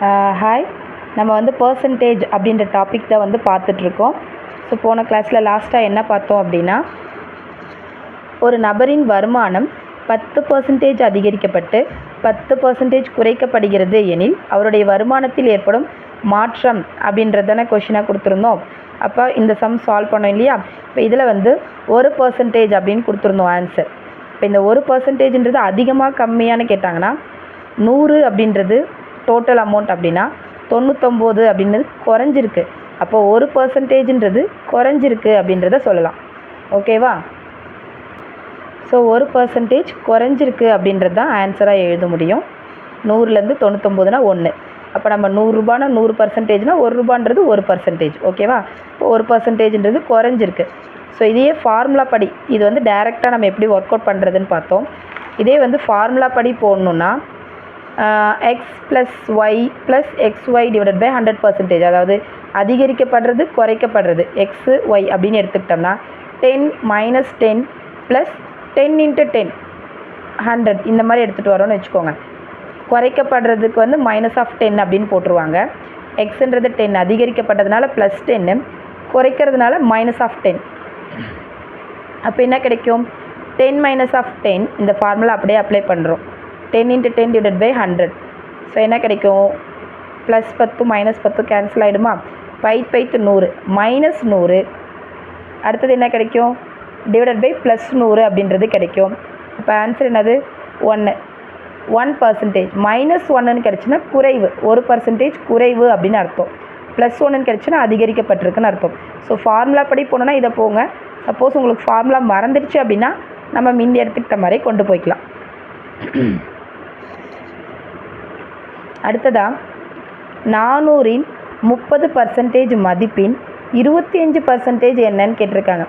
Hi, நம்ம வந்து percentage அப்படின்ற டாபிக் தான் வந்து பார்த்துட்ருக்கோம். ஸோ போன கிளாஸில் லாஸ்ட்டாக என்ன பார்த்தோம் அப்படின்னா, ஒரு நபரின் வருமானம் 10% அதிகரிக்கப்பட்டு 10% குறைக்கப்படுகிறது எனில் அவருடைய வருமானத்தில் ஏற்படும் மாற்றம் அப்படின்றதான கொஷினாக கொடுத்துருந்தோம். அப்போ இந்த சம் சால்வ் பண்ணோம் இல்லையா? இப்போ இதில் வந்து 1% அப்படின்னு கொடுத்துருந்தோம் ஆன்சர். இப்போ இந்த 1%ன்றது அதிகமாக கம்மியானு கேட்டாங்கன்னா 100 அப்படின்றது டோட்டல் அமௌண்ட் அப்படின்னா 99 அப்படின்றது குறைஞ்சிருக்கு. அப்போ 1%ன்றது குறைஞ்சிருக்கு அப்படின்றத சொல்லலாம். ஓகேவா? ஸோ 1% குறைஞ்சிருக்கு அப்படின்றது தான் ஆன்சராக எழுத முடியும். 100லேருந்து 99னா 1. அப்போ நம்ம 100 ரூபானா 100%னா 1 ரூபான்றது 1%. ஓகேவா? இப்போ 1%ன்றது குறைஞ்சிருக்கு. ஸோ இதையே ஃபார்முலா படி இது வந்து டைரெக்டாக நம்ம எப்படி ஒர்க் அவுட் பண்ணுறதுன்னு பார்த்தோம். இதே வந்து ஃபார்முலா படி போடணுன்னா X plus Y plus XY divided by 100%. அதாவது அதிகரிக்கப்படுறது குறைக்கப்படுறது எக்ஸு ஒய் அப்படின்னு எடுத்துக்கிட்டோம்னா 10 மைனஸ் 10 ப்ளஸ் 10 இன்ட்டு 10 100 இந்த மாதிரி எடுத்துகிட்டு வரோன்னு வச்சுக்கோங்க. குறைக்கப்படுறதுக்கு வந்து மைனஸ் ஆஃப் 10 அப்படின்னு போட்டுருவாங்க. எக்ஸுன்றது 10 அதிகரிக்கப்பட்டதுனால ப்ளஸ் 10 குறைக்கிறதுனால மைனஸ் ஆஃப் 10. அப்போ என்ன கிடைக்கும்? 10 மைனஸ் ஆஃப் 10 இந்த ஃபார்முலா அப்படியே அப்ளை பண்ணுறோம். 10 இன்ட்டு 10 டிவைடட் பை 100. ஸோ என்ன கிடைக்கும்? ப்ளஸ் 10 மைனஸ் 10 கேன்சல் ஆகிடுமா? 5 100 மைனஸ் 100. அடுத்தது என்ன கிடைக்கும்? டிவைடட் பை ப்ளஸ் 100 அப்படின்றது கிடைக்கும். இப்போ ஆன்சர் என்னது? 1% மைனஸ் 1ன்னு கிடச்சுன்னா குறைவு, 1% குறைவு அப்படின்னு அர்த்தம். ப்ளஸ் 1ன்னு கிடச்சுன்னா அதிகரிக்கப்பட்டிருக்குன்னு அர்த்தம். ஸோ ஃபார்முலா படி போனோன்னா இதை போங்க. சப்போஸ் உங்களுக்கு ஃபார்முலா மறந்துடுச்சு அப்படின்னா நம்ம முந்தி எடுத்துக்கிட்ட மாதிரி கொண்டு போய்க்கலாம். அடுத்ததாக 400இன் 30% மதிப்பின் 25% என்னன்னு கேட்டிருக்காங்க.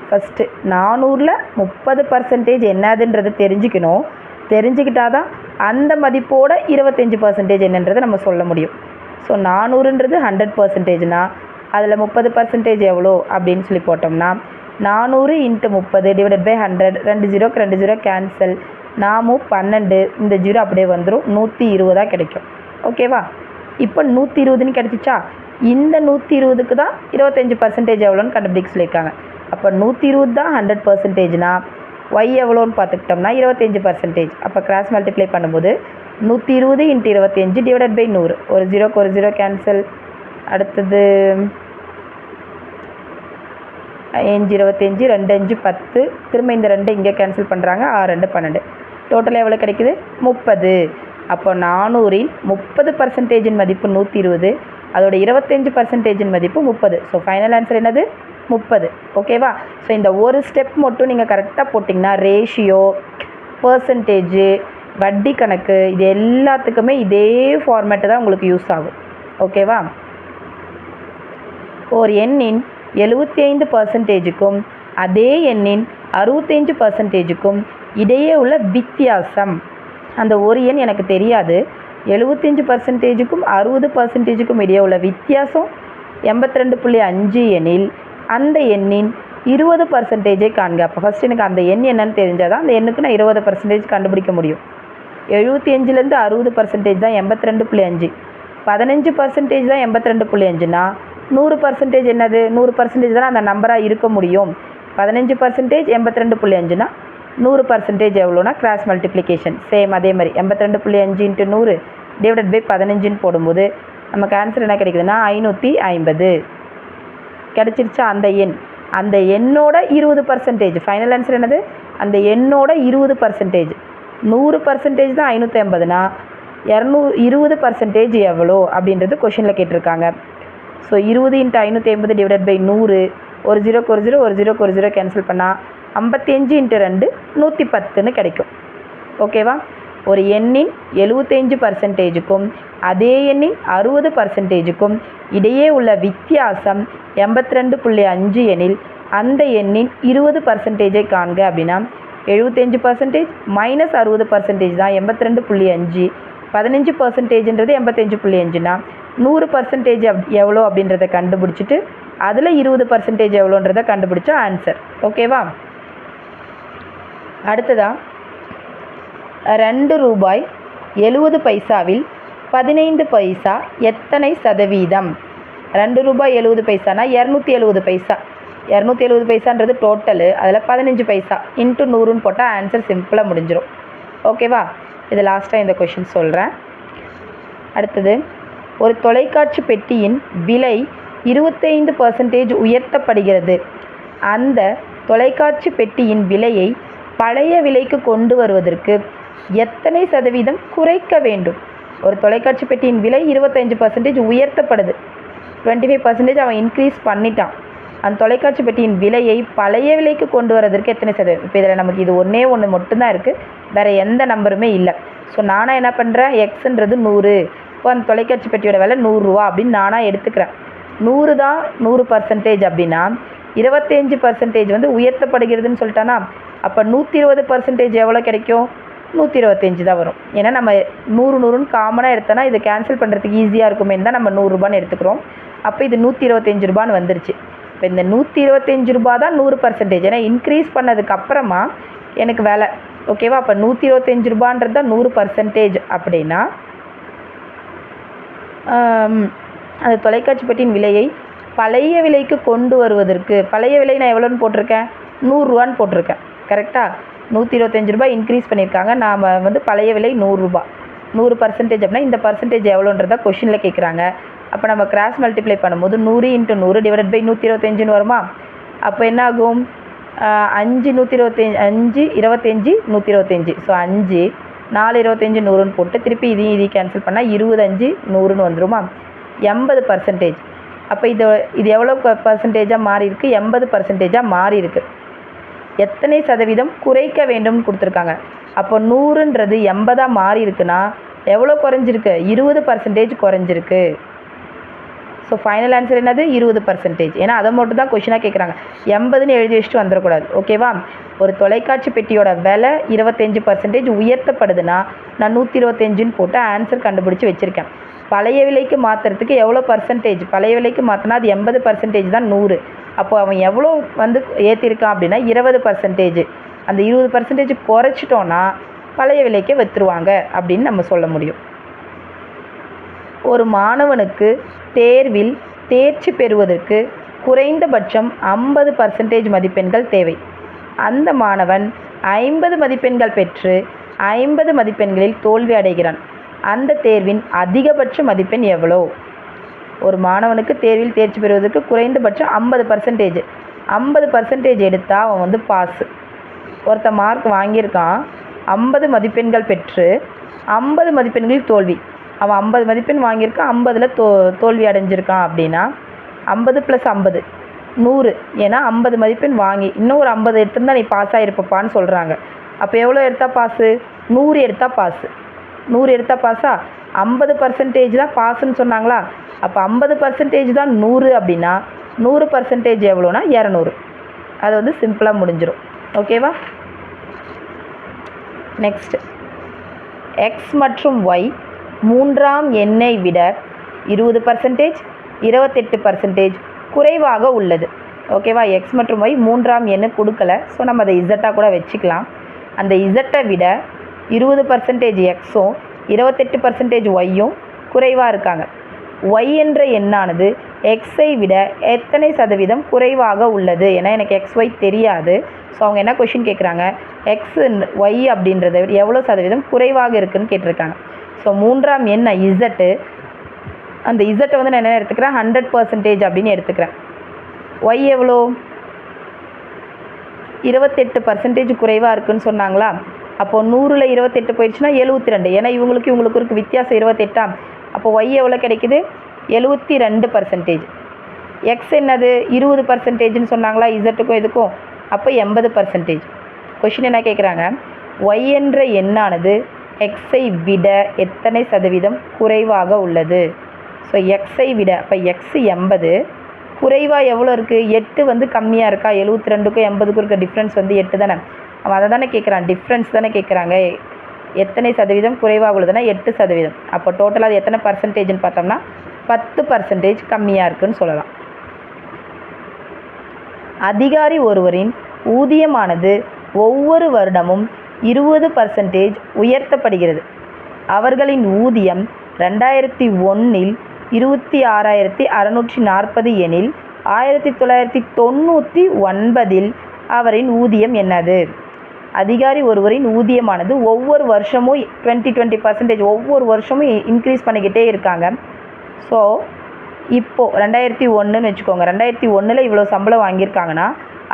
ஃபஸ்ட்டு 400ல் 30% என்னதுன்றது தெரிஞ்சுக்கணும். தெரிஞ்சுக்கிட்டால் தான் அந்த மதிப்போட 25% என்னன்றதை நம்ம சொல்ல முடியும். ஸோ 400ன்றது 100%னா அதில் 30% எவ்வளோ அப்படின்னு சொல்லி போட்டோம்னா 400 இன்ட்டு 30 டிவைடட் பை 100. 2 0க்கு 2 0 கேன்சல். நாமும் 12 இந்த 0 அப்படியே வந்துடும். 120 கிடைக்கும். ஓகேவா? இப்போ 120ன்னு கிடச்சிச்சா? இந்த 120க்கு தான் 25% எவ்வளோன்னு கண்டுபிடிக்க சொல்லியிருக்காங்க. அப்போ 120 தான் 100%னா ஒய் எவ்வளோன்னு பார்த்துக்கிட்டோம்னா 25%. அப்போ கிராஸ் மல்டிப்ளை பண்ணும்போது 120 இன்ட்டு 25 டிவைடட் பை 100. ஒரு 0க்கு ஒரு 0 கேன்சல். அடுத்தது 5 25 2 5 10. திரும்ப இந்த 2 இங்கே கேன்சல் பண்ணுறாங்க. 6 2 12. டோட்டல் எவ்வளோ கிடைக்குது? 30. அப்போ 400இன் 30% மதிப்பு 120, அதோட 25% மதிப்பு 30. ஸோ ஃபைனல் ஆன்சர் என்னது? 30. ஓகேவா? ஸோ இந்த ஒரு ஸ்டெப் மட்டும் நீங்கள் கரெக்டாக போட்டிங்கன்னா ரேஷியோ, பர்சன்டேஜு, வட்டி கணக்கு இது எல்லாத்துக்குமே இதே ஃபார்மேட்டு தான் உங்களுக்கு யூஸ் ஆகும். ஓகேவா? ஒரு எண்ணின் 75%க்கும் அதே எண்ணின் 65%க்கும் இடையே உள்ள வித்தியாசம். அந்த ஒரு எண் எனக்கு தெரியாது. 75%க்கும் 60%க்கும் இடையே உள்ள வித்தியாசம் 82.5 எனில் அந்த எண்ணின் 20%ஐ காண்க. அப்போ ஃபஸ்ட் எனக்கு அந்த எண் என்னன்னு தெரிஞ்சால் தான் அந்த எண்ணுக்கு நான் 20% கண்டுபிடிக்க முடியும். 75லேருந்து 60% தான் 82.5. 15% தான் 82.5னா 100% என்னது? 100% தான் அந்த நம்பராக இருக்க முடியும். 15% 82.5னா 100% எவ்வளோனா கிராஸ் மல்டிப்ளிகேஷன். சேம் அதே மாதிரி 82.5 இன்ட்டு 100 டிவைடட் பை 15ன்னு போடும்போது நமக்கு ஆன்சர் என்ன கிடைக்குதுன்னா 550 கிடச்சிருச்சா? அந்த எண்ணோட 20%. ஃபைனல் ஆன்சர் என்னது? அந்த எண்ணோட 20%. 100% தான் 550னா 20% எவ்வளோ அப்படின்றது கொஷினில் கேட்டிருக்காங்க. So 20 into 550 divided by 100. ஒரு 0க்கு ஒரு 0 ஒரு 0க்கு ஒரு 0 கேன்சல் பண்ணால் 55 இன்ட்டு 2 110ன்னு கிடைக்கும். ஓகேவா? ஒரு எண்ணின் 75%க்கும் அதே எண்ணின் 60%க்கும் இடையே உள்ள வித்தியாசம் 82.5 எனில் அந்த எண்ணின் 20%ஐ காண்க அப்படின்னா 75% மைனஸ் 60% தான் 82.5. 15%ன்றது 85.5னா 100% எவ்வளோ அப்படின்றத கண்டுபிடிச்சிட்டு அதில் 20% எவ்வளோன்றதை கண்டுபிடிச்சா ஆன்சர். ஓகேவா? அடுத்ததாக 2 ரூபாய் 70 பைசாவில் 15 பைசா எத்தனை சதவீதம்? ₹2.70 270 பைசா. 270 பைசான்றது டோட்டலு, அதில் 15 பைசா இன்ட்டு 100ன்னு போட்டால் ஆன்சர் சிம்பிளாக முடிஞ்சிடும். ஓகேவா? இது லாஸ்ட்டாக இந்த கொஷின் சொல்கிறேன். அடுத்தது, ஒரு தொலைக்காட்சி பெட்டியின் விலை 25% உயர்த்தப்படுகிறது. அந்த தொலைக்காட்சி பெட்டியின் விலையை பழைய விலைக்கு கொண்டு வருவதற்கு எத்தனை சதவீதம் குறைக்க வேண்டும்? ஒரு தொலைக்காட்சி பெட்டியின் விலை 25% உயர்த்தப்படுது. 25% அவன் இன்க்ரீஸ் பண்ணிட்டான். அந்த தொலைக்காட்சி பெட்டியின் விலையை பழைய விலைக்கு கொண்டு வரதற்கு எத்தனை சதவீதம்? இப்போ இதில் நமக்கு இது ஒன்றே ஒன்று மட்டும்தான் இருக்குது, வேறு எந்த நம்பருமே இல்லை. ஸோ நானாக என்ன பண்ணுறேன், எக்ஸுன்றது 100, இப்போ அந்த தொலைக்காட்சி பெட்டியோட விலை ₹100 அப்படின்னு நானாக எடுத்துக்கிறேன். 100 தான் 100% அப்படின்னா 25% வந்து உயர்த்தப்படுகிறதுன்னு சொல்லிட்டானா, அப்போ 120% எவ்வளோ கிடைக்கும்? 125 தான் வரும். ஏன்னா நம்ம 100 100ன்னு காமனாக எடுத்தோன்னா இதை கேன்சல் பண்ணுறதுக்கு ஈஸியாக இருக்குமே தான் நம்ம ₹100 எடுத்துக்கிறோம். அப்போ இது ₹125 வந்துருச்சு. இப்போ இந்த ₹125 தான் 100%. ஏன்னா இன்க்ரீஸ் பண்ணதுக்கப்புறமா எனக்கு விலை, ஓகேவா? அப்போ ₹125 தான் 100% அப்படின்னா அந்த தொலைக்காட்சி பெட்டியின் விலையை பழைய விலைக்கு கொண்டு வருவதற்கு, பழைய விலை நான் எவ்வளோன்னு போட்டிருக்கேன்? ₹100 போட்டிருக்கேன். கரெக்டாக? ₹125 இன்க்ரீஸ் பண்ணியிருக்காங்க. நாம் வந்து பழைய விலை ₹100. 100% அப்படின்னா இந்த பர்சன்டேஜ் எவ்வளோன்றதா கொஷினில் கேட்குறாங்க. அப்போ நம்ம கிராஸ் மல்டிப்ளை பண்ணும்போது 100 × 100 டிவைடட் பை 125ன்னு வருமா? அப்போ என்ன ஆகும்? 5 125 25 125. ஸோ 5 4 25 100ன்னு போட்டு திருப்பி இதையும் கேன்சல் பண்ணால் 25 100ன்னு வந்துருமா? 80%. அப்போ இது எவ்வளோ பர்சன்டேஜாக மாறி இருக்குது? 80%ஆக மாறி இருக்குது. எத்தனை சதவீதம் குறைக்க வேண்டும்னு கொடுத்துருக்காங்க. அப்போ 100ன்றது 80 மாறி இருக்குன்னா எவ்வளோ குறைஞ்சிருக்கு? 20% குறைஞ்சிருக்கு. ஸோ ஃபைனல் ஆன்சர் என்னது? 20%. ஏன்னா அதை மட்டும் தான் கொஷினாக கேட்குறாங்க. 80ன்னு எழுதி வச்சுட்டு வந்துடக்கூடாது. ஓகேவா? ஒரு தொலைக்காட்சி பெட்டியோட விலை 25% உயர்த்தப்படுதுன்னா நான் 125ன்னு போட்டு ஆன்சர் கண்டுபிடிச்சி வச்சுருக்கேன். பழைய விலைக்கு மாற்றுறதுக்கு எவ்வளோ பர்சன்டேஜ்? பழைய விலைக்கு மாற்றினா அது 80% தான் 100. அப்போ அவன் எவ்வளோ வந்து ஏற்றிருக்கான் அப்படின்னா 20%. அந்த 20% குறைச்சிட்டோன்னா பழைய விலைக்கே விற்றுருவாங்க அப்படின்னு நம்ம சொல்ல முடியும். ஒரு மாணவனுக்கு தேர்வில் தேர்ச்சி பெறுவதற்கு குறைந்தபட்சம் 50% மதிப்பெண்கள் தேவை. அந்த மாணவன் 50 மதிப்பெண்கள் பெற்று 50 மதிப்பெண்களில் தோல்வி அடைகிறான். அந்த தேர்வின் அதிகபட்ச மதிப்பெண் எவ்வளோ? ஒரு மாணவனுக்கு தேர்வில் தேர்ச்சி பெறுவதற்கு குறைந்தபட்சம் 50%. 50% எடுத்தால் அவன் வந்து பாஸு. ஒருத்த மார்க் வாங்கியிருக்கான், 50 மதிப்பெண்கள் பெற்று 50 மதிப்பெண்களில் தோல்வி. அவன் 50 மதிப்பெண் வாங்கியிருக்கான், 50ல் தோல்வி அடைஞ்சிருக்கான் அப்படின்னா 50 + 50 100. ஏன்னா 50 மதிப்பெண் வாங்கி இன்னும் ஒரு 50 எடுத்திருந்தால் நீ பாஸ் ஆகிருப்பப்பான்னு சொல்கிறாங்க. அப்போ எவ்வளோ எடுத்தால் பாஸு? 100 எடுத்தால் பாஸு. 100 எடுத்தால் பாஸா? 50% தான் பாஸுன்னு சொன்னாங்களா? அப்போ 50% தான் 100 அப்படின்னா 100% எவ்வளோனா 200. அது வந்து சிம்பிளாக முடிஞ்சிடும். ஓகேவா? நெக்ஸ்ட், எக்ஸ் மற்றும் ஒய் மூன்றாம் எண்ணை விட 20% 28% குறைவாக உள்ளது. ஓகேவா? எக்ஸ் மற்றும் ஒய் மூன்றாம் எண்ணு கொடுக்கல, ஸோ நம்ம அதை இசட்டாக கூட வச்சுக்கலாம். அந்த இசட்டை விட 20% எக்ஸும் 28% ஒய்யும் குறைவாக இருக்காங்க. ஒய் என்ற எண்ணானது எக்ஸை விட எத்தனை சதவீதம் குறைவாக உள்ளது? ஏன்னா எனக்கு எக்ஸ் ஒய் தெரியாது. ஸோ அவங்க என்ன கொஷின் கேட்குறாங்க? எக்ஸ் ஒய் அப்படின்றத விட எவ்வளோ சதவீதம் குறைவாக இருக்குதுன்னு கேட்டிருக்காங்க. ஸோ மூன்றாம் எண் இசட்டு, அந்த இசட்டை வந்து நான் என்ன எடுத்துக்கிறேன்? 100% அப்படின்னு எடுத்துக்கிறேன். ஒய் எவ்வளோ? 28% குறைவாக இருக்குதுன்னு சொன்னாங்களா? அப்போது 100ல் 28 போயிடுச்சுன்னா 72. ஏன்னா இவங்களுக்கு இருக்கு வித்தியாசம் 28. அப்போ ஒய் எவ்வளோ கிடைக்குது? 72%. எக்ஸ் என்னது? 20%ன்னு சொன்னாங்களா இசட்டுக்கும் இதுக்கும்? அப்போ 80%. கொஷின் என்ன கேட்குறாங்க? ஒய் என்ற எண்ணானது எக்ஸை விட எத்தனை சதவீதம் குறைவாக உள்ளது? ஸோ எக்ஸை விட, அப்போ எக்ஸ் 80, குறைவாக எவ்வளோ இருக்குது? 8 வந்து கம்மியாக இருக்கா? 72க்கும் 80க்கும் இருக்க டிஃப்ரென்ஸ் வந்து 8 தானே. அவன் அதை தானே கேட்குறான், டிஃப்ரென்ஸ் தானே கேட்குறாங்க. எத்தனை சதவீதம் குறைவாக உள்ளதுன்னா 8%. அப்போ டோட்டலாக அது எத்தனை பர்சன்டேஜ்னு பார்த்தோம்னா 10% கம்மியாக இருக்குதுன்னு சொல்லலாம். அதிகாரி ஒருவரின் ஊதியமானது ஒவ்வொரு வருடமும் 20% உயர்த்தப்படுகிறது. அவர்களின் ஊதியம் 2001 26,640 எனில் 1999 அவரின் ஊதியம் என்னது? அதிகாரி ஒருவரின் ஊதியமானது ஒவ்வொரு வருஷமும் 20% ஒவ்வொரு வருஷமும் இன்க்ரீஸ் பண்ணிக்கிட்டே இருக்காங்க. ஸோ இப்போது 2001ன்னு வச்சுக்கோங்க. 2001 இவ்வளோ சம்பளம் வாங்கியிருக்காங்கன்னா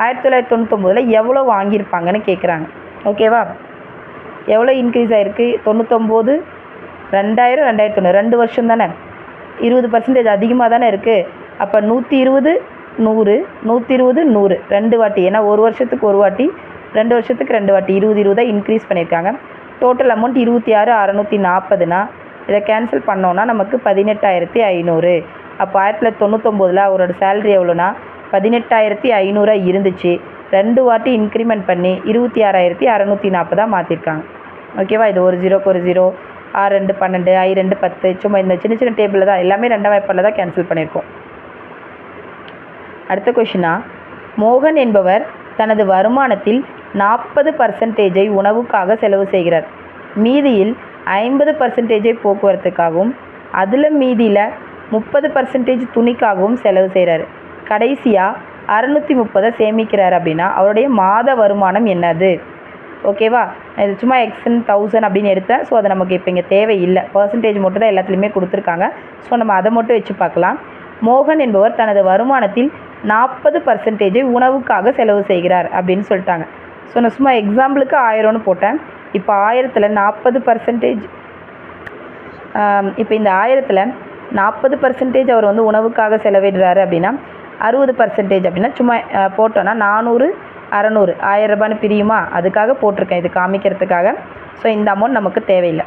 1999 எவ்வளோ வாங்கியிருப்பாங்கன்னு கேட்குறாங்க. ஓகேவா? எவ்வளோ இன்க்ரீஸ் ஆகிருக்கு? 99, 2000, 2001 2 வருஷம் தானே, 20% அதிகமாக தானே இருக்குது. அப்போ 120, 100, 120, 100 2 வாட்டி. ஏன்னா ஒரு வருஷத்துக்கு ஒரு வாட்டி, 2 வருஷத்துக்கு 2 வாட்டி 20 இன்க்ரீஸ் பண்ணியிருக்காங்க. டோட்டல் அமௌண்ட் 26,640னா இதை கேன்சல் பண்ணோன்னா நமக்கு 18,500. அப்போ 1999 அவரோட சேலரி எவ்வளோனா 18,500 இருந்துச்சு. 2 வாட்டி இன்க்ரிமெண்ட் பண்ணி 26,640 மாற்றிருக்காங்க. ஓகேவா? இது ஒரு ஜீரோக்கு ஒரு ஜீரோ, 6 2 12, I 2 10, சும்மா இந்த சின்ன சின்ன டேபிளில் தான் எல்லாமே 2ஆம் வாய்ப்பாடில் தான் கேன்சல் பண்ணியிருக்கோம். அடுத்த கொஷினா, மோகன் என்பவர் தனது வருமானத்தில் 40% உணவுக்காக செலவு செய்கிறார். மீதியில் 50% போக்குவரத்துக்காகவும் அதில் மீதியில் 30% துணிக்காகவும் செலவு செய்கிறார். கடைசியாக 630 சேமிக்கிறார் அப்படின்னா அவருடைய மாத வருமானம் என்னது? ஓகேவா? இது சும்மா எக்ஸன் 1000 அப்படின்னு எடுத்தேன். ஸோ அது நமக்கு இப்போ இங்கே தேவையில்லை. பர்சன்டேஜ் மட்டும் தான் எல்லாத்துலேயுமே கொடுத்துருக்காங்க. ஸோ நம்ம அதை மட்டும் வச்சு பார்க்கலாம். மோகன் என்பவர் தனது வருமானத்தில் 40% உணவுக்காக செலவு செய்கிறார் அப்படின்னு சொல்லிட்டாங்க. ஸோ நான் சும்மா எக்ஸாம்பிளுக்கு 1000ன்னு போட்டேன். இப்போ 1000ல் 40%, இப்போ இந்த 1000ல் 40% அவர் வந்து உணவுக்காக செலவிடுறாரு அப்படின்னா 60% அப்படின்னா சும்மா போட்டோன்னா 400, 600 1000 ரூபான்னு பிரியுமா? அதுக்காக போட்டிருக்கேன், இது காமிக்கிறதுக்காக. ஸோ இந்த அமௌண்ட் நமக்கு தேவையில்லை.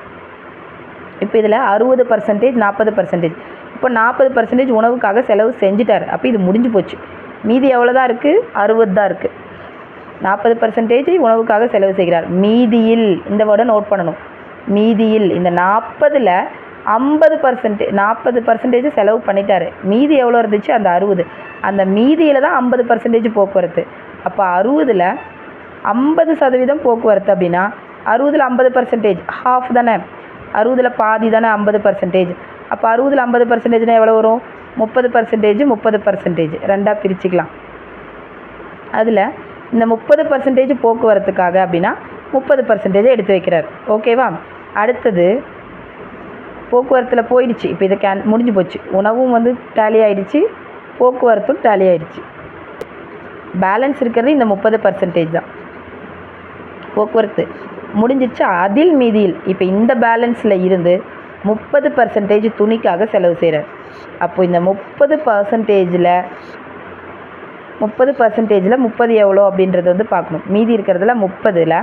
இப்போ இதில் 60%, 40%. இப்போ 40% உணவுக்காக செலவு செஞ்சுட்டார். அப்போ இது முடிஞ்சு போச்சு. மீதி எவ்வளோ தான் இருக்குது? 60 தான் இருக்குது. 40% உணவுக்காக செலவு செய்கிறார். மீதியில், இந்த வேர்டை நோட் பண்ணணும், மீதியில் இந்த 40ல் 50%, 40% செலவு பண்ணிட்டார். மீதி எவ்வளோ இருந்துச்சு? அந்த 60. அந்த மீதியில் தான் 50% போக்குவரத்து. அப்போ 60ல் 50% போக்குவரத்து அப்படின்னா 60ல் 50% ஹாஃப் தானே, 60ல் பாதி தானே 50%. அப்போ 60ல் 50%னா எவ்வளோ வரும்? 30%, 30% ரெண்டாக பிரிச்சுக்கலாம். அதில் இந்த 30% போக்குவரத்துக்காக அப்படின்னா 30% எடுத்து வைக்கிறார். ஓகேவா? அடுத்தது போக்குவரத்தில் போயிடுச்சு. இப்போ இதை முடிஞ்சு போச்சு. உணவும் வந்து டேலி ஆகிடுச்சு, போக்குவரத்தும் டேலி ஆகிடுச்சு. பேலன்ஸ் இருக்கிறது இந்த 30% தான். போக்குவரத்து முடிஞ்சிச்சு. அதில் மீதியில் இப்போ இந்த பேலன்ஸில் இருந்து 30% துணிக்காக செலவு செய்கிறார். அப்போ இந்த 30%ல் 30% எவ்வளோ அப்படின்றது வந்து பார்க்கணும். மீதி இருக்கிறதுல 30ல்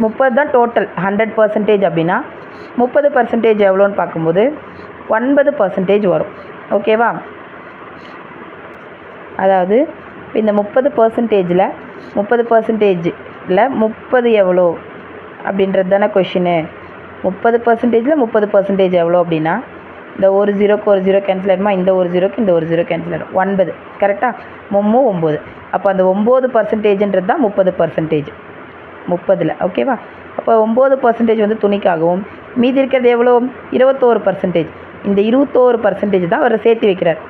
30 தான் டோட்டல் 100% அப்படின்னா 30% எவ்வளோன்னு பார்க்கும்போது 9% வரும். ஓகேவா? அதாவது இந்த 30%ல் 30% 30 எவ்வளோ அப்படின்றது தானே கொஷினு. 30%ல் 30% எவ்வளோ அப்படின்னா இந்த ஒரு ஜீரோக்கு ஒரு ஜீரோ கேன்சல் ஆகிடுமா? இந்த ஒரு ஜீரோக்கு இந்த ஒரு ஜீரோ கேன்சல் ஆகிடும். 9 கரெக்டாக? 9. அப்போ அந்த 9%ன்றது தான் 30%. 30ல் ஓகேவா? அப்போ 9% வந்து துணிக்காகவும் மீதி இருக்கிறது எவ்வளோ? 21%. இந்த 21% தான் அவர் சேர்த்து வைக்கிறார்.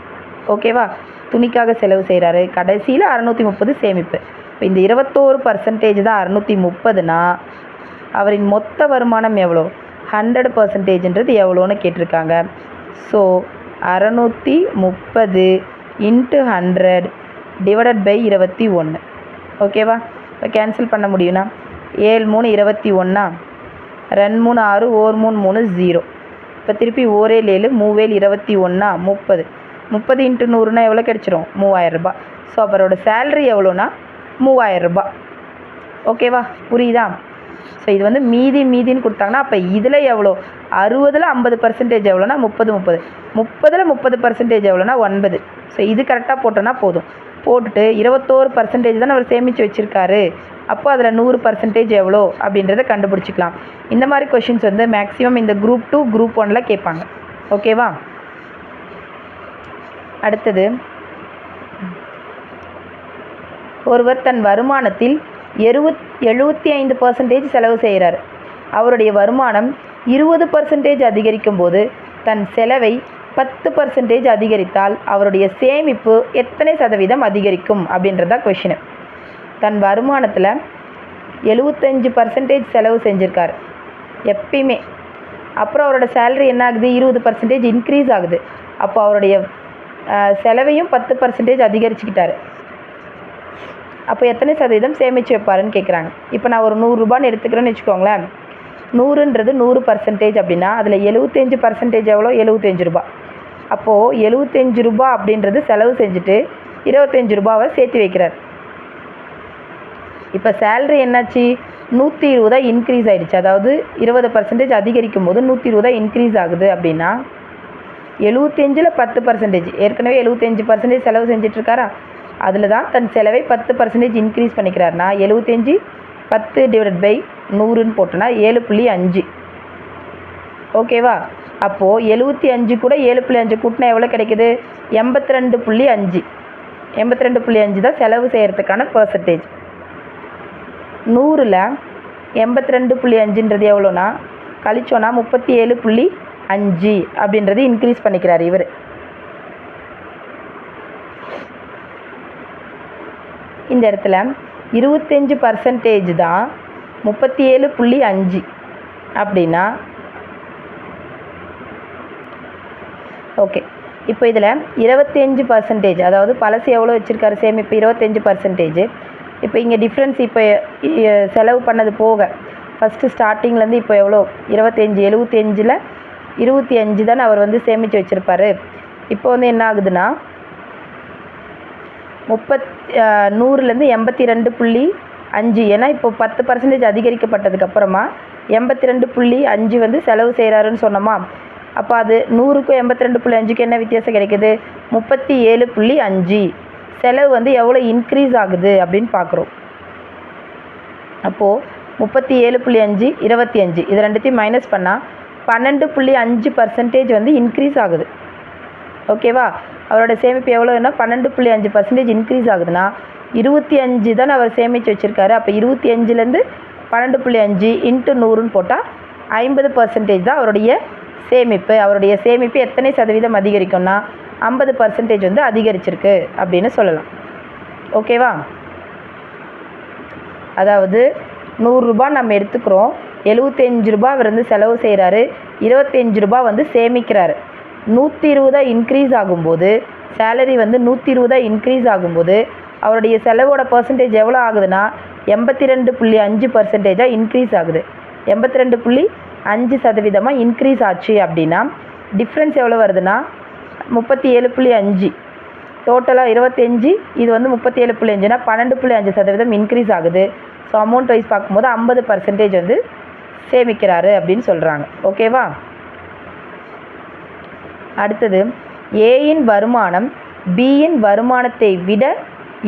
ஓகேவா? துணிக்காக செலவு செய்கிறாரு. கடைசியில் 630 சேமிப்பு. இப்போ இந்த 21% தான் 630னா அவரின் மொத்த வருமானம் எவ்வளோ? 100%ன்றது எவ்வளோன்னு கேட்டிருக்காங்க. So 630 × 100 divided by 21. ஓகேவா? இப்போ கேன்சல் பண்ண முடியும்னா 7 3 21, 2 3 6, 1 3 3 0. இப்போ திருப்பி 1 7 3 21 30. 30 × 100னா எவ்வளோ கிடச்சிரும்? 3000 ரூபாய். ஸோ அவரோட சேலரி எவ்வளோனா 3000 ரூபாய். ஓகேவா? புரியுதா? ஸோ இது வந்து மீதின்னு கொடுத்தாங்கன்னா அப்போ இதில் எவ்வளோ? 60ல் 50% எவ்வளோனா 30 30. 30ல் 30% எவ்வளோனா 9. ஸோ இது கரெக்டாக போட்டோன்னா போதும். போட்டுட்டு 21% தானே அவர் சேமித்து வச்சுருக்காரு. அப்போ அதில் 100% எவ்வளோ அப்படின்றத கண்டுபிடிச்சிக்கலாம். இந்த மாதிரி கொஷின்ஸ் வந்து மேக்ஸிமம் இந்த குரூப் 2 குரூப் 1ல் கேட்பாங்க. ஓகேவா? அடுத்தது, ஒருவர் தன் வருமானத்தில் 75% செலவு செய்கிறார். அவருடைய வருமானம் 20% அதிகரிக்கும் போது தன் செலவை 10% அதிகரித்தால் அவருடைய சேமிப்பு எத்தனை சதவீதம் அதிகரிக்கும் அப்படின்றதான் கொஷின். தன் வருமானத்தில் 75% செலவு செஞ்சுருக்காரு எப்பயுமே. அப்புறம் அவரோட சேலரி என்ன ஆகுது, 20% இன்க்ரீஸ் ஆகுது. அப்போ அவருடைய செலவையும் 10% அதிகரிச்சுக்கிட்டாரு. அப்போ எத்தனை சதவீதம் சேமித்து வைப்பாருன்னு கேட்குறாங்க. இப்போ நான் ஒரு 100 ரூபான்னு எடுத்துக்கிறேன்னு வச்சுக்கோங்களேன். 100ன்றது 100% அப்படின்னா அதில் 75% எவ்வளோ, 75 ரூபா. அப்போது 75 ரூபா அப்படின்றது செலவு செஞ்சுட்டு 25 ரூபாவை சேர்த்து வைக்கிறார். இப்போ சேலரி என்னாச்சு, 120 இன்க்ரீஸ் ஆகிடுச்சு. அதாவது 20% அதிகரிக்கும் போது 120 இன்க்ரீஸ் ஆகுது அப்படின்னா 75ல் 10%, ஏற்கனவே 75% செலவு செஞ்சிட்ருக்காரா, அதில் தான் தன் செலவை 10% இன்க்ரீஸ் பண்ணிக்கிறாருனா 75 10/100ன்னு போட்டோன்னா 7.5. ஓகேவா? அப்போது 75 கூட 7.5 கூட்டினா எவ்வளோ கிடைக்குது, 82.5. 82.5 தான் செலவு செய்கிறதுக்கான பர்சன்டேஜ். 100ல் 82.5ன்றது எவ்வளோனா கழிச்சோன்னா 37.5 அப்படின்றது இன்க்ரீஸ் பண்ணிக்கிறார் இவர். இந்த இடத்துல 25% தான் 37.5 அப்படின்னா ஓகே. இப்போ இதில் 25%, அதாவது பழசு எவ்வளோ வச்சுருக்காரு சேமிப்பு, 25%. இப்போ இங்கே டிஃப்ரென்ஸ், இப்போ செலவு பண்ணது போக ஃபஸ்ட்டு ஸ்டார்டிங்லேருந்து இப்போ எவ்வளோ 25, 75ல் 25 தானே அவர் வந்து சேமித்து வச்சுருப்பார். இப்போ வந்து என்ன ஆகுதுன்னா 100லேருந்து 82.5, ஏன்னா இப்போ 10% அதிகரிக்கப்பட்டதுக்கப்புறமா 82.5 வந்து செலவு செய்கிறாருன்னு சொன்னோமா. அப்போ அது 100க்கும் 82.5க்கு என்ன வித்தியாசம் கிடைக்குது, 37.5. செலவு வந்து எவ்வளோ இன்க்ரீஸ் ஆகுது அப்படின்னு பார்க்குறோம். அப்போது 37.5, 25 இது ரெண்டுத்தையும் மைனஸ் பண்ணால் 12.5% வந்து இன்க்ரீஸ் ஆகுது. ஓகேவா? அவரோட சேமிப்பு எவ்வளோன்னா 12.5% இன்க்ரீஸ் ஆகுதுன்னா 25 தான் அவர் சேமித்து வச்சுருக்காரு. அப்போ 25லேருந்து 12.5 × 100ன்னு போட்டால் 50% தான் அவருடைய சேமிப்பு. அவருடைய சேமிப்பு எத்தனை சதவீதம் அதிகரிக்கும்னா 50% வந்து அதிகரிச்சிருக்கு அப்படின்னு சொல்லலாம். ஓகேவா? அதாவது 100 ரூபா நம்ம எடுத்துக்கிறோம், 75 ரூபா அவர் வந்து செலவு செய்கிறாரு, 25 ரூபா வந்து சேமிக்கிறாரு. 120 இன்க்ரீஸ் ஆகும்போது, சேலரி வந்து 120 இன்க்ரீஸ் ஆகும்போது அவருடைய செலவோட பர்சன்டேஜ் எவ்வளோ ஆகுதுன்னா 82.5% இன்க்ரீஸ் ஆகுது. 82.5% இன்க்ரீஸ் ஆச்சு அப்படின்னா டிஃப்ரென்ஸ் எவ்வளோ வருதுன்னா 37.5. டோட்டலாக 25, இது வந்து 37.5னா 12.5% இன்க்ரீஸ் ஆகுது. ஸோ அமௌண்ட் வைஸ் பார்க்கும்போது 50% வந்து சேமிக்கிறாரு அப்படின்னு சொல்கிறாங்க. ஓகேவா? அடுத்தது, ஏயின் வருமானம் பியின் வருமானத்தை விட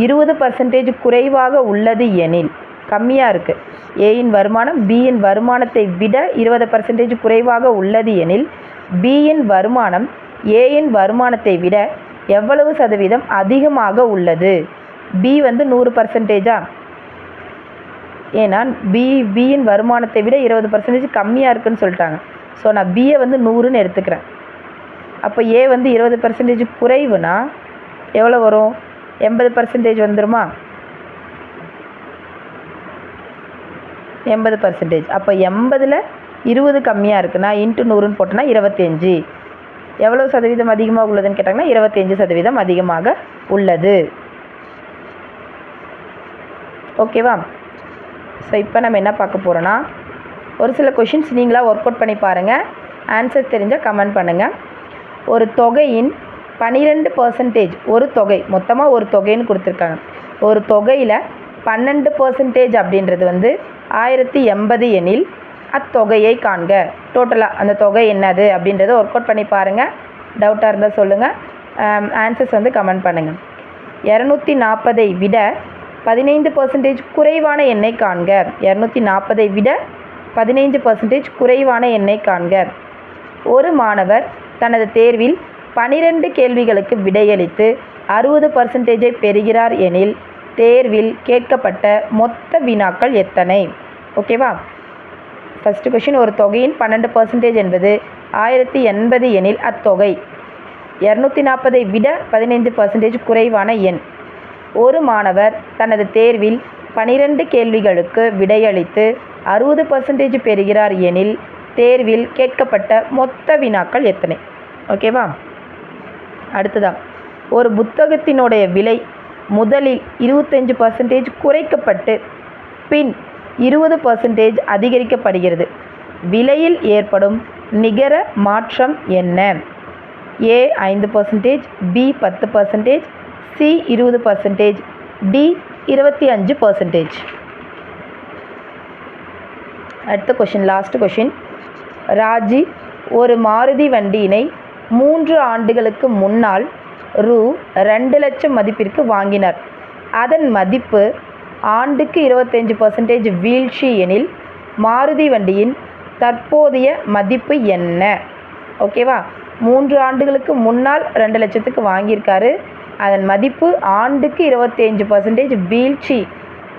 20% குறைவாக உள்ளது எனில், கம்மியாக இருக்குது, ஏயின் வருமானம் பியின் வருமானத்தை விட 20% குறைவாக உள்ளது எனில் பியின் வருமானம் ஏயின் வருமானத்தை விட எவ்வளவு சதவீதம் அதிகமாக உள்ளது. பி வந்து 100%. ஏன்னா பியின் வருமானத்தை விட 20% கம்மியாக இருக்குதுன்னு சொல்லிட்டாங்க. ஸோ நான் பியை வந்து 100ன்னு எடுத்துக்கிறேன். அப்போ ஏ வந்து 20% குறைவுனா எவ்வளோ வரும், 80% வந்துருமா? 80%. அப்போ 80ல் 20 கம்மியாக இருக்குன்னா × 100ன்னு போட்டோன்னா 25. எவ்வளோ சதவீதம் அதிகமாக உள்ளதுன்னு கேட்டாங்கன்னா 25% அதிகமாக உள்ளது. ஓகேவா? ஸோ இப்போ நம்ம என்ன பார்க்க போகிறோன்னா, ஒரு சில கொஷின்ஸ் நீங்களாக ஒர்க் அவுட் பண்ணி பாருங்கள். ஆன்சர் தெரிஞ்சால் கமெண்ட் பண்ணுங்கள். ஒரு தொகையின் 12%, ஒரு தொகை மொத்தமாக ஒரு தொகைன்னு கொடுத்துருக்காங்க. ஒரு தொகையில் 12% அப்படின்றது வந்து 1080 எனில் அத்தொகையை காண்க. டோட்டலாக அந்த தொகை என்னது அப்படின்றத ஒர்க் அவுட் பண்ணி பாருங்கள். டவுட்டாக இருந்தால் சொல்லுங்கள். ஆன்சர்ஸ் வந்து கமெண்ட் பண்ணுங்கள். 240 விட 15% குறைவான எண்ணை காண்க. 240 விட 15% குறைவான எண்ணை காண்க. ஒரு மாணவர் தனது தேர்வில் 12 கேள்விகளுக்கு விடையளித்து 60% பெறுகிறார் எனில் தேர்வில் கேட்கப்பட்ட மொத்த வினாக்கள் எத்தனை? ஓகேவா? ஃபஸ்ட்டு கொஷின், ஒரு தொகையின் 12% என்பது 1080 எனில் அத்தொகை 240 விட 15% குறைவான எண். ஒரு மாணவர் தனது தேர்வில் 12 கேள்விகளுக்கு விடையளித்து 60% பெறுகிறார் எனில் தேர்வில் கேட்கப்பட்ட மொத்த வினாக்கள் எத்தனை? ஓகேவா? அடுத்ததான், ஒரு புத்தகத்தினுடைய விலை முதலில் 25% குறைக்கப்பட்டு பின் 20% அதிகரிக்கப்படுகிறது. விலையில் ஏற்படும் நிகர மாற்றம் என்ன? A 5%, B 10%, C 20%, D 25%. அடுத்த கொஷின், லாஸ்ட் கொஷின். ராஜி ஒரு மாருதி வண்டியினை 3 ஆண்டுகளுக்கு முன்னால் ரூ 2 லட்சம் மதிப்பிற்கு வாங்கினார். அதன் மதிப்பு ஆண்டுக்கு 25% வீழ்ச்சி எனில் மாருதி வண்டியின் தற்போதைய மதிப்பு என்ன? ஓகேவா? 3 ஆண்டுகளுக்கு முன்னால் 2 லட்சத்துக்கு வாங்கியிருக்காரு. அதன் மதிப்பு ஆண்டுக்கு 25% வீழ்ச்சி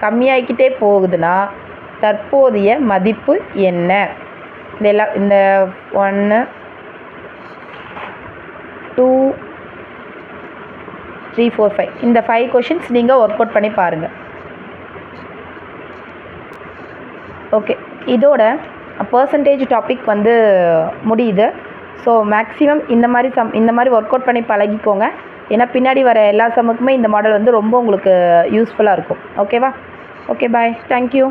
கம்மியாகிக்கிட்டே போகுதுன்னா தற்போதைய மதிப்பு என்ன? இந்த 1 2 3 4 5 இந்த 5 கொஷின்ஸ் நீங்கள் ஒர்க் அவுட் பண்ணி பாருங்கள். ஓகே, இதோட பர்சன்டேஜ் டாபிக் வந்து முடியுது. ஸோ மேக்ஸிமம் இந்த மாதிரி ஒர்க் அவுட் பண்ணி பழகிக்கோங்க. ஏன்னா பின்னாடி வர எல்லா சம்முக்குமே இந்த மாடல் வந்து ரொம்ப உங்களுக்கு யூஸ்ஃபுல்லாக இருக்கும். ஓகேவா? ஓகே, பாய், தேங்க்யூ.